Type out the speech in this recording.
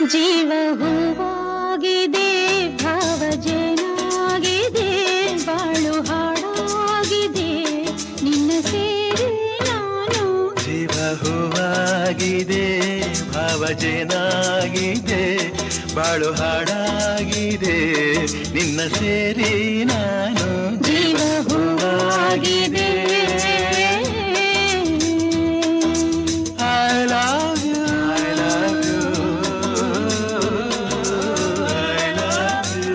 ಜೀವ ಹೂವಾಗಿದೆ, ಭಾವ ಜೇನಾಗಿದೆ, ಬಾಳು ಹಾಡಾಗಿದೆ, ನಿನ್ನ ಸೇರಿ ನಾನು. ಜೀವ ಹೂವಾಗಿದೆ, ಭಾವ ಜೇನಾಗಿದೆ, ಬಾಳು ಹಾಡಾಗಿದೆ, ನಿನ್ನ ಸೇರಿ ನಾನು. ಜೀವ ಹೂವಾಗಿದೆ. I love you, I love you, I love you.